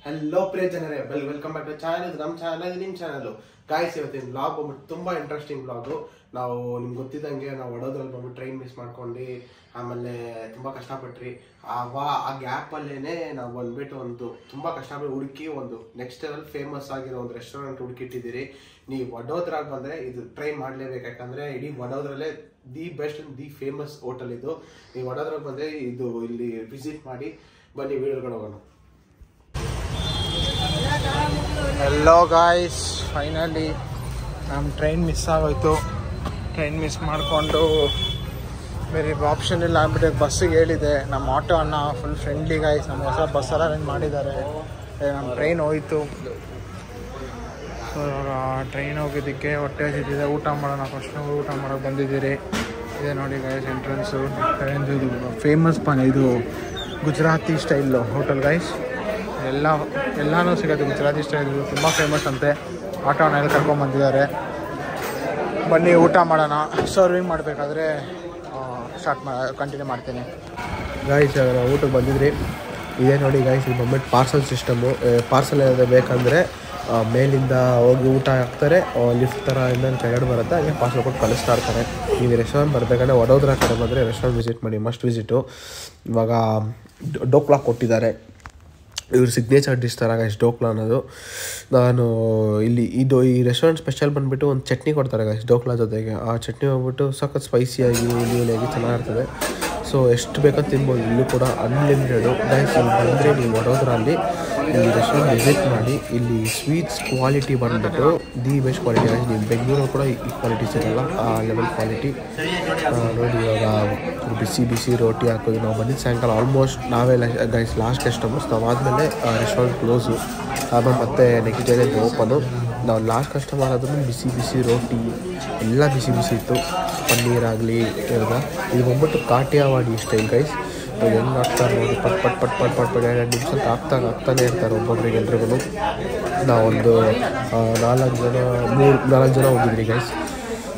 Hello ಪ್ರಿಯ ಜನರೇ, welcome back to channel. ಇದು ನಮ್ಮ ಚಾನಲ್, ಇದು ನಿಮ್ಮ ಚಾನಲ್. ಗಾಯ್ಸ್, ಇವತ್ತಿನ ಬ್ಲಾಗ್ ಬಂದ್ಬಿಟ್ಟು ತುಂಬ ಇಂಟ್ರೆಸ್ಟಿಂಗ್ ಬ್ಲಾಗು. ನಾವು ನಿಮ್ಗೆ ಗೊತ್ತಿದ್ದಂಗೆ ನಾವು ವಡೋದ್ರಲ್ಲಿ ಬಂದ್ಬಿಟ್ಟು ಟ್ರೈನ್ ಮಿಸ್ ಮಾಡ್ಕೊಂಡು ಆಮೇಲೆ ತುಂಬ ಕಷ್ಟಪಟ್ರಿ. ಆ ಗ್ಯಾಪಲ್ಲೇ ನಾವು ಬಂದ್ಬಿಟ್ಟು ಒಂದು ತುಂಬ ಕಷ್ಟಪಟ್ಟು ಹುಡುಕಿ ಒಂದು ನೆಕ್ಸ್ಟ್ ಲೆವೆಲ್ ಫೇಮಸ್ ಆಗಿರೋ ಒಂದು ರೆಸ್ಟೋರೆಂಟ್ ಹುಡುಕಿಟ್ಟಿದ್ದೀರಿ. ನೀವು ವಡೋದ್ರಾಗ ಬಂದರೆ ಇದು ಟ್ರೈ ಮಾಡಲೇಬೇಕು, ಯಾಕಂದರೆ ಇಡೀ ವಡೋದ್ರಲ್ಲೇ the best the famous hotel ಇದು. ನೀವು ವಡೋದ್ರಾಗ ಬಂದರೆ ಇದು ಇಲ್ಲಿ ವಿಸಿಟ್ ಮಾಡಿ. ಬನ್ನಿ ವೀಡಿಯೋಗಳು ಹೋಗೋಣ. ಹೆಲೋ ಗಾಯ್ಸ್, ಫೈನಲಿ ನಮ್ಮ ಟ್ರೈನ್ ಮಿಸ್ ಆಗೋಯ್ತು. ಟ್ರೈನ್ ಮಿಸ್ ಮಾಡಿಕೊಂಡು ಬೇರೆ ಆಪ್ಷನ್ ಇಲ್ಲ ಅಂದ್ಬಿಟ್ಟು ಬಸ್ಸಿಗೆ ಹೇಳಿದೆ. ನಮ್ಮ ಆಟೋ ಅಣ್ಣ ಫುಲ್ ಫ್ರೆಂಡ್ಲಿ ಗಾಯ್ಸ್, ನಮ್ಮ ಹೊಸ ಬಸ್ಸೆಲ್ಲ ಅರೇಂಜ್ ಮಾಡಿದ್ದಾರೆ. ನಮ್ಮ ಟ್ರೈನ್ ಹೋಯಿತು. ಸೊ ಇವಾಗ ಟ್ರೈನ್ ಹೋಗಿದ್ದಕ್ಕೆ ಹೊಟ್ಟೆ ಹಸಿತಿದೆ, ಊಟ ಮಾಡೋಣ. ಫಸ್ಟ್ ಊಟ ಮಾಡೋಕ್ಕೆ ಬಂದಿದ್ದೀರಿ. ಇದೆ ನೋಡಿ ಗಾಯ್ಸ್ ಎಂಟ್ರೆನ್ಸು. ಇದು ಫೇಮಸ್ ಇದು ಗುಜರಾತಿ ಸ್ಟೈಲ್ ಹೋಟೆಲ್ ಗಾಯ್ಸ್. ಎಲ್ಲನೂ ಸಿಗೋದು ಗುಜರಾತಿ ಸ್ಟೈಲ್, ತುಂಬ ಫೇಮಸ್ ಅಂತೆ. ಆಟೋನ ಎಲ್ಲ ಕರ್ಕೊಂಡ್ಬಂದಿದ್ದಾರೆ. ಬನ್ನಿ ಊಟ ಮಾಡೋಣ. ಸರ್ವಿಂಗ್ ಮಾಡಬೇಕಾದ್ರೆ ಕಂಟಿನ್ಯೂ ಮಾಡ್ತೀನಿ ಗಾಯ್ಸ್. ನಾವು ಊಟಕ್ಕೆ ಬಂದಿದ್ರಿ. ಇದೇ ನೋಡಿ ಗಾಯ್ಸ್, ಇದು ಬಂದ್ಬಿಟ್ಟು ಪಾರ್ಸಲ್ ಸಿಸ್ಟಮು. ಪಾರ್ಸಲ್ ಏನಾದರೂ ಬೇಕಂದರೆ ಮೇಲಿಂದ ಹೋಗಿ ಊಟ ಹಾಕ್ತಾರೆ, ಲಿಫ್ಟ್ ಥರ ಇನ್ನೊಂದು ಕೆಳಗಡೆ ಬರುತ್ತೆ, ಹಾಗೆ ಪಾರ್ಸಲ್ ಕೊಟ್ಟು ಕಳಿಸ್ತಾ ಇರ್ತಾರೆ. ನೀವು ರೆಸ್ಟೋರೆಂಟ್ ಬರಬೇಕಂದ್ರೆ ವಡೋದರ ಕಡೆ ಬಂದರೆ ರೆಸ್ಟೋರೆಂಟ್ ವಿಸಿಟ್ ಮಾಡಿ, ಮಸ್ಟ್ ವಿಸಿಟು. ಇವಾಗ ಡೋಕ್ಲಾ ಕೊಟ್ಟಿದ್ದಾರೆ, ಇವ್ರ ಸಿಗ್ನೇಚರ್ ಡಿಶ್ ಥರ ಗಾಯ್ಸ್ ಡೋಕ್ಲಾ ಅನ್ನೋದು. ನಾನು ಈ ರೆಸ್ಟೋರೆಂಟ್ ಸ್ಪೆಷಲ್ ಬಂದುಬಿಟ್ಟು ಒಂದು ಚಟ್ನಿ ಕೊಡ್ತಾರೆ ಗಾಯ್ಸ್ ಡೋಕ್ಲಾ ಜೊತೆಗೆ. ಆ ಚಟ್ನಿ ಹೋಗ್ಬಿಟ್ಟು ಸಖತ್ ಸ್ಪೈಸಿಯಾಗಿ ನೀಲಿಯಾಗಿ ಚೆನ್ನಾಗಿರ್ತದೆ. ಸೊ ಎಷ್ಟು ಬೇಕಂತ ತಿನ್ಬೋದು. ಇಲ್ಲೂ ಕೂಡ ಅನ್ಲಿಮಿಟೆಡು ಗಾಯ್ಸ್. ಇಲ್ಲಿ ಬಂದರೆ ನೀವು ವಡೋದರಲ್ಲಿ ಇಲ್ಲಿ ರೆಸ್ಟೋರೆಂಟ್ ವಿಸಿಟ್ ಮಾಡಿ. ಇಲ್ಲಿ ಸ್ವೀಟ್ಸ್ ಕ್ವಾಲಿಟಿ ಬಂದುಬಿಟ್ಟು ದಿ ಬೆಸ್ಟ್ ಕ್ವಾಲಿಟಿ ಗಾಯ್ಸ್. ನೀವು ಬೆಂಗಳೂರು ಕೂಡ ಈ ಕ್ವಾಲಿಟಿ ಸಿಗಲ್ಲ, ಆ ಲೆವೆಲ್ ಕ್ವಾಲಿಟಿ. ನೋಡಿ ಇವಾಗ ಬಿಸಿ ರೋಟಿ ಹಾಕೋದು. ನಾವು ಬಂದಿದ್ದು ಸಾಯಂಕಾಲ ಆಲ್ಮೋಸ್ಟ್ ನಾವೇ ಗೈಸ್ ಲಾಸ್ಟ್ ಕಸ್ಟಮರ್ಸ್. ನಾವು ಆದಮೇಲೆ ರೆಸ್ಟೋರೆಂಟ್ ಕ್ಲೋಸು, ಆಮೇಲೆ ಮತ್ತೆ ನೆಕ್ಸ್ಟ್ ಡೇ ಓಪನು. ನಾವು ಲಾಸ್ಟ್ ಕಸ್ಟಮರ್ ಆದ್ರೂ ಬಿಸಿ ರೋಟಿ ಎಲ್ಲ ಬಿಸಿ ಇತ್ತು. ಪನ್ನೀರ್ ಆಗಲಿ ಇರೋದ. ಇದು ಬಂದ್ಬಿಟ್ಟು ಕಾಟಿಯಾವಾಡಿ ಸ್ಟೈಲ್ ಗೈಸ್. ಅದು ಹೆಂಗೆ ಹಾಕ್ತಾರೆ ನೋಡಿ, ಪಟ್ 2 ನಿಮಿಷಕ್ಕೆ ಹಾಕ್ತಾನೆ ಇರ್ತಾರೆ ಒಬ್ಬೊಬ್ರಿಗೆ ಎಲ್ರಿಗೂ. ನಾವೊಂದು 4 ಜನ ಹೋಗಿದ್ರಿ ಗೈಸ್,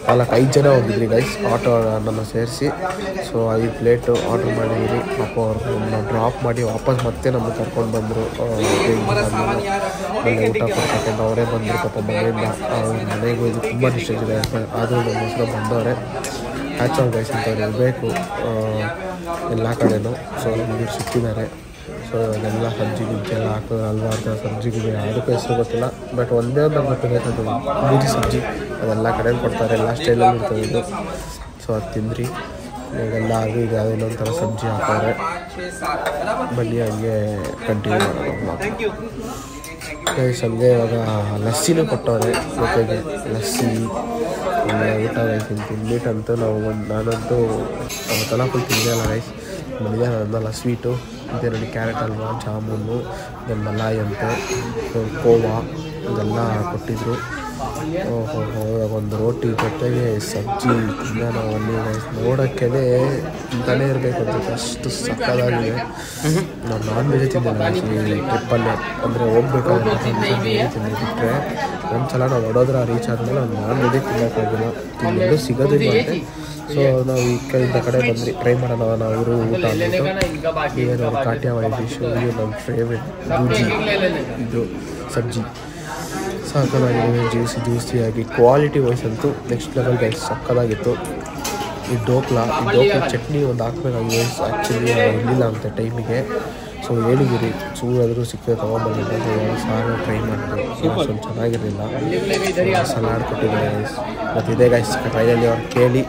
5 ಜನ ಹೋಗಿದ್ರಿ ಗೈಸ್, ಆಟೋ ನನ್ನ ಸೇರಿಸಿ. ಸೊ 5 ಪ್ಲೇಟು ಆರ್ಡ್ರ್ ಮಾಡಿದ್ದೀರಿ. ಪಾಪ ಅವ್ರು ನಮ್ಮನ್ನ ಡ್ರಾಪ್ ಮಾಡಿ ವಾಪಸ್ ಮತ್ತೆ ನಮಗೆ ಕರ್ಕೊಂಡು ಬಂದರು. ಆಮೇಲೆ ಊಟ ಕೊಡ್ತಕೊಂಡು ಅವರೇ ಬಂದರು ಪಾಪ ಮನೆಯಿಂದ. ಮನೆಗೂ ಇದು ತುಂಬ ಡಿಸ್ಟೆನ್ಸ್ ಇದೆ, ಆದರೂ ನಮ್ಮ ಹೆಸರು ಬಂದವರೆ. ಹ್ಯಾಚ್ ಆಫ್ ಗೈಸ್ ಅಂತ ಇರಬೇಕು ಎಲ್ಲ ಕಡೆನೂ. ಸೊ ನಮಗೆ ಸಿಕ್ಕಿದ್ದಾರೆ. ಸೊ ಅದೆಲ್ಲ ಸಬ್ಜಿ ಎಲ್ಲ ಹಾಕೋದು, ಹಲ್ವಾರು ಥರ ಸಬ್ಜಿಗೆ ಅದಕ್ಕೂ ಹೆಸರು ಗೊತ್ತಿಲ್ಲ, ಬಟ್ ಒಂದೇ ಒಂದು ಗೊತ್ತಿದೆ, ಅದು ಬೂದಿ ಸಬ್ಜಿ. ಅದೆಲ್ಲ ಕಡೆ ಕೊಡ್ತಾರೆ, ಎಲ್ಲ ಸ್ಟೈಲಲ್ಲಿ ಇರ್ತದೆ ಇದು. ಸೊ ಅದು ತಿಂದ್ರಿ. ಇವೆಲ್ಲ ಆಗಿ ಈಗ ಇನ್ನೊಂದು ಸಬ್ಜಿ ಹಾಕೋರೆ. ಬನ್ನಿ ಹಂಗೆ ಕಂಟಿನ್ಯೂ ಮಾಡೋಣ. ಗೈಸ್ ಹಂಗೆ ಇವಾಗ ಲಸ್ಸಿನೂ ಕೊಟ್ಟವ್ರೆ ಜೊತೆಗೆ. ಲಸ್ಸಿ ಊಟ ತಿಂದ್ಬಿಟ್ಟಂತೂ ನಾನಂತೂ ಅವತ್ತೆಲ್ಲ ಫುಲ್ ತಿಂದೆ ಅಲ್ಲ ರೈಸ್. ಮಧ್ಯಾಹ್ನ ಸ್ವೀಟು ಇದೆ ನೋಡಿ, ಕ್ಯಾರೆಟ್ ಹಲ್ವಾ, ಜಾಮೂನು, ಮಲಾಯಿ ಅಂತೆ, ಕೋವಾ ಇದೆಲ್ಲ ಕೊಟ್ಟಿದ್ರು. ಇವಾಗ ಒಂದು ರೋಟಿ ಜೊತೆಗೆ ಸಬ್ಜಿ ತಿನ್ನೋಣ. ನೋಡೋಕ್ಕೆ ತಿಂತಾನೇ ಇರಬೇಕು ಅಂತ ಅಷ್ಟು ಸಕ್ಕದಾಗಿದೆ. ನಾವು ನಾನ್ ವೆಜ್ ತಿಂದಿಲ್ಲ ಈ ಟ್ರಿಪ್ಪಲ್ಲೇ, ಅಂದರೆ ಹೋಗ್ಬೇಕಾದ್ರೆ ತಿಂದಿಬಿಟ್ರೆ. ಒಂದ್ಸಲ ನಾವು ವಡೋದರ ರೀಚ್ ಆದಮೇಲೆ ಒಂದು ನಾನ್ ವೆಜ್ ತಿನ್ನೋಕ್ಕಾಗಿಲ್ಲ, ತಿನ್ನೋದು ಸಿಗೋದಿಲ್ಲ ಅಂತೆ. ಸೊ ನಾವು ಈ ಕಡೆ ಬಂದ್ರಿ, ಟ್ರೈ ಮಾಡೋಣ ನಾವು ಇವರು ಊಟ ಅಂದ್ಬಿಟ್ಟು. ಏನು ಕಾಟಿಯಾವಾಡಿ ಡಿಶು, ಇದು ನಮ್ಮ ಫೇವ್ರೆಟ್ ಬೂಜಿ, ಇದು ಸಬ್ಜಿ ಸಕ್ಕದಾಗಿದೆ. ಜ್ಯೂಸಿಯಾಗಿ ಕ್ವಾಲಿಟಿ ವೈಸ್ ಅಂತೂ ನೆಕ್ಸ್ಟ್ ಲೆವೆಲ್ ಗೈಸ್, ಸಕ್ಕದಾಗಿತ್ತು. ಈ ಡೋಕ್ಲಾ ಚಟ್ನಿ ಒಂದು ಹಾಕ್ಬೇಕಾಗಿದೆ ಆ್ಯಕ್ಚುಲಿ ಇರಲಿಲ್ಲ ಅಂತ ಟೈಮಿಗೆ. ಸೊ ಹೇಳಿದ್ದೀರಿ ಚೂರಾದರೂ ಸಿಕ್ಕದೆ ತೊಗೊಂಡ್ಬಂದಿದ್ದೆ. ಸಾರು ಟ್ರೈ ಮಾಡಿದ್ರು, ಅಷ್ಟೊಂದು ಚೆನ್ನಾಗಿರಲಿಲ್ಲ. ಸಲಾಡ್ ಕೊಟ್ಟಿದ್ದಾರೆ ಗೈಸ್. ಮತ್ತು ಇದೇ ಗೈಸ್ ಟ್ರೈನಲ್ಲಿ ಅವ್ರು ಕೇಳಿ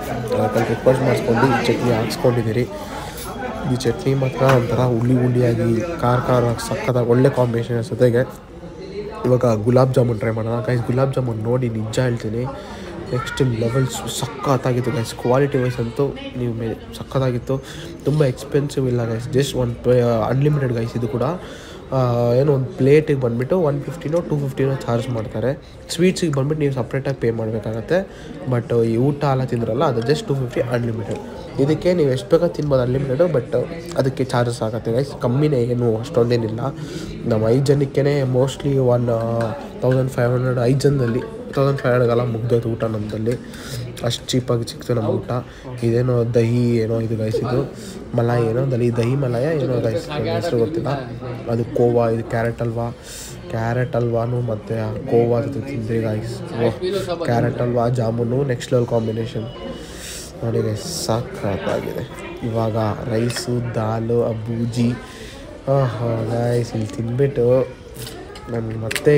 ರಿಕ್ವೆಸ್ಟ್ ಮಾಡಿಸ್ಕೊಂಡು ಈ ಚಟ್ನಿ ಹಾಕ್ಸ್ಕೊಂಡಿದ್ದೀರಿ. ಈ ಚಟ್ನಿ ಮಾತ್ರ ಒಂಥರ ಹುಳಿಯಾಗಿ ಖಾರ ಸಕ್ಕತ್ತಾಗಿ ಒಳ್ಳೆ ಕಾಂಬಿನೇಷನ್ ಜೊತೆಗೆ. ಇವಾಗ ಗುಲಾಬ್ ಜಾಮೂನ್ ಟ್ರೈ ಮಾಡೋಣ ಗೈಸ್. ಗುಲಾಬ್ ಜಾಮೂನ್ ನೋಡಿ ನಿಜ ಹೇಳ್ತೀನಿ, ನೆಕ್ಸ್ಟ್ ಲೆವೆಲ್ ಸಕ್ಕತ್ತಾಗಿತ್ತು ಗೈಸ್. ಕ್ವಾಲಿಟಿ ವೈಸ್ ಅಂತೂ ನೀವು ಸಕ್ಕತ್ತಾಗಿತ್ತು. ತುಂಬ ಎಕ್ಸ್ಪೆನ್ಸಿವ್ ಇಲ್ಲ ಗೈಸ್, ಜಸ್ಟ್ ಅನ್ಲಿಮಿಟೆಡ್ ಗೈಸ್. ಇದು ಕೂಡ ಏನೋ ಒಂದು ಪ್ಲೇಟಿಗೆ ಬಂದುಬಿಟ್ಟು 150 250 ಚಾರ್ಜ್ ಮಾಡ್ತಾರೆ. ಸ್ವೀಟ್ಸಿಗೆ ಬಂದುಬಿಟ್ಟು ನೀವು ಸಪ್ರೇಟಾಗಿ ಪೇ ಮಾಡಬೇಕಾಗತ್ತೆ. ಬಟ್ ಈ ಊಟ ಎಲ್ಲ ತಿಂದ್ರಲ್ಲ, ಅದು ಜಸ್ಟ್ 250 ಅನ್ಲಿಮಿಟೆಡ್. ಇದಕ್ಕೆ ನೀವು ಎಷ್ಟು ಬೇಕಾದ ತಿನ್ಬೋದು ಅನ್ಲಿಮಿಟೆಡು, ಬಟ್ ಅದಕ್ಕೆ ಚಾರ್ಜಸ್ ಆಗುತ್ತೆ ಗೈಸ್. ಕಮ್ಮಿನೇ, ಏನು ಅಷ್ಟೊಂದೇನಿಲ್ಲ. ನಾವು 5 ಜನಕ್ಕೇ ಮೋಸ್ಟ್ಲಿ 1500 5 ಜನದಲ್ಲಿ 1500 ಮುಗ್ದೋಯ್ತು ಊಟ ನಮ್ಮದಲ್ಲಿ. ಅಷ್ಟು ಚೀಪಾಗಿ ಸಿಕ್ತು ನಮ್ಮ ಊಟ. ಇದೇನೋ ದಹಿ ಏನೋ ಇದು ಗೈಸ್, ಇದು ಮಲಾಯಿ ಏನೋ ದಹಿ ಮಲಾಯ ಏನೋ ಗೈಸ್, ಹೆಸರು ಗೊತ್ತಿಲ್ಲ. ಅದು ಕೋವಾ, ಇದು ಕ್ಯಾರೆಟ್ ಹಲ್ವಾನು ಮತ್ತು ಕೋವಾ ಜೊತೆ ತಿಂದ್ರಿ guys. Carrot halwa jamun next level combination ನೋಡಿ ಗೈಸ್, ಸಾಕಾಗಿದೆ. ಇವಾಗ ರೈಸು, ದಾಲು, ಬೂಜಿ ಗೈಸ್ ಇಲ್ಲಿ ತಿಂದ್ಬಿಟ್ಟು ನಾನು ಮತ್ತೆ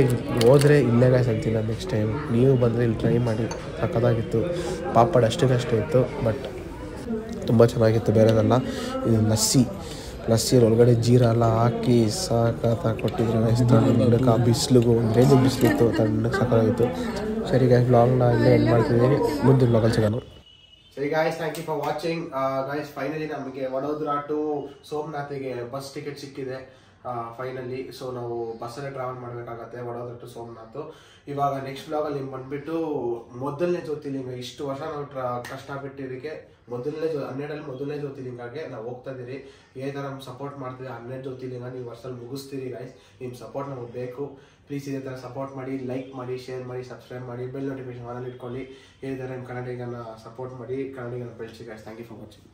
ಹೋದರೆ ಇಲ್ಲೇ ಗೈಸ್ ಅಂತೀನಿ ನಾನು ನೆಕ್ಸ್ಟ್ ಟೈಮ್. ನೀವು ಬಂದರೆ ಇಲ್ಲಿ ಟ್ರೈ ಮಾಡಿ, ಸಕ್ಕತ್ತಾಗಿತ್ತು. ಪಾಪಡ್ ಅಷ್ಟೇ ಇತ್ತು, ಬಟ್ ತುಂಬ ಚೆನ್ನಾಗಿತ್ತು, ಬೇರೆದಲ್ಲ. ಇದು ಲಸ್ಸಿ ಒಳಗಡೆ ಜೀರ ಎಲ್ಲ ಹಾಕಿ ಸಾಕಾಗಿ ಕೊಟ್ಟಿದ್ರು ಗೈಸ್. ತಣ್ಣಕ್ಕೆ ಬಿಸಿಲಿಗೂ ಒಂದು ರೇಂಜ್ ಬಿಸಿಲಿತ್ತು, ತಣ್ಣಕ್ಕೆ ಸಾಕಾಗಿತ್ತು. ಸರಿ ಗೈಸ್, ವ್ಲಾಗ್ನ ಇಲ್ಲೇ ಎಂಡ್ ಮಾಡ್ತಿದ್ದೀನಿ. ಮುಂದಿನ ವ್ಲಾಗಲ್ಲಿ ಸಿಗೋಣ. ಸರಿ guys, thank you for watching. Guys finally ನಮಗೆ ವಡೋದರಾ ಟು ಸೋಮನಾಥಿಗೆ ಬಸ್ ಟಿಕೆಟ್ ಸಿಕ್ಕಿದೆ ಫೈನಲಿ. ಸೊ ನಾವು ಬಸ್ಸಲ್ಲೇ ಟ್ರಾವೆಲ್ ಮಾಡಬೇಕಾಗತ್ತೆ ವಡೋದರಾ ಟು ಸೋಮನಾಥ್. ಇವಾಗ ನೆಕ್ಸ್ಟ್ ಬ್ಲಾಗಲ್ಲಿ ನಿಮ್ಗೆ ಬಂದ್ಬಿಟ್ಟು ಮೊದಲನೇ ಜ್ಯೋತಿರ್ಲಿಂಗ. ಇಷ್ಟು ವರ್ಷ ನಾವು ಕಷ್ಟಪಟ್ಟಿದ್ದಕ್ಕೆ ಮೊದಲನೇ ಜ್ಯೋತಿರ್ಲಿಂಗಕ್ಕೆ ನಾವು ಹೋಗ್ತಾ ಇದ್ದೀರಿ. ಏ ಥರ ನಮ್ಗೆ ಸಪೋರ್ಟ್ ಮಾಡ್ತೀವಿ, 12 ಜ್ಯೋತಿರ್ಲಿಂಗ ನೀವು ವರ್ಷದಲ್ಲಿ ಮುಗಿಸ್ತೀರಿ ಗೈಸ್. ನಿಮ್ಮ ಸಪೋರ್ಟ್ ನಮಗೆ ಬೇಕು. ಪ್ಲೀಸ್ ಇದೇ ಥರ ಸಪೋರ್ಟ್ ಮಾಡಿ, ಲೈಕ್ ಮಾಡಿ, ಶೇರ್ ಮಾಡಿ, ಸಬ್ಸ್ಕ್ರೈಬ್ ಮಾಡಿ, ಬೆಲ್ ನೋಟಿಫಿಕೇಶನ್ ಆನಲ್ಲಿ ಇಟ್ಕೊಳ್ಳಿ. ಇದೇ ಥರ ನಿಮ್ಮ ಕನ್ನಡಿಗನ ಸಪೋರ್ಟ್ ಮಾಡಿ, ಕನ್ನಡಿಗನ ಬೆಳೆಸಿ guys. Thank you for watching.